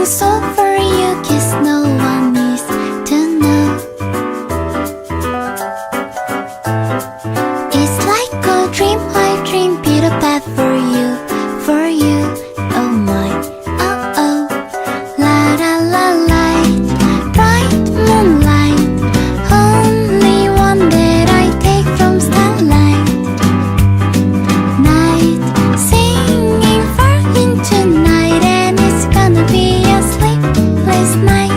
So for you, kiss no one needs to know. It's like a dream, I dream Peter Pan for you, for you. Oh my, oh oh. La la la light, bright moonlight, only one that I take from starlight. Night, singing far into night, and it's gonna be a sleepless night.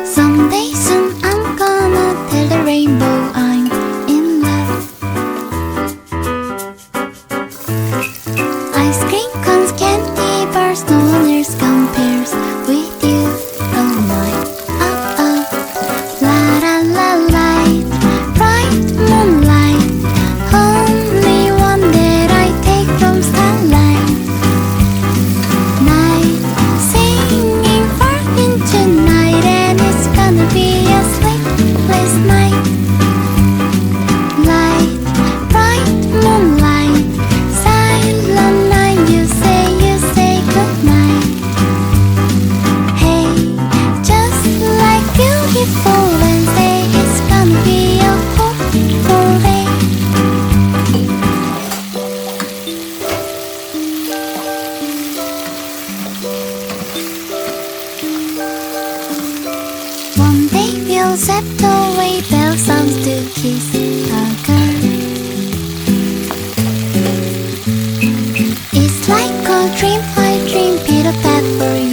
Someday soon I'm gonna tell the rainbow I'm in love. Ice cream cones, candy bars, no one else compares with you. Oh my, oh oh. La la la light, bright moonlight, only one that I take from starlight. Night, singing far into night, and it's gonna be a sleepless night. Light, bright moonlight, silent night, you say goodnight. Hey, just like beautiful Wednesday, it's gonna be a hopeful day. One day we'll set away bell sounds to kiss a girl. It's like a dream, I dream Peter Pan for you.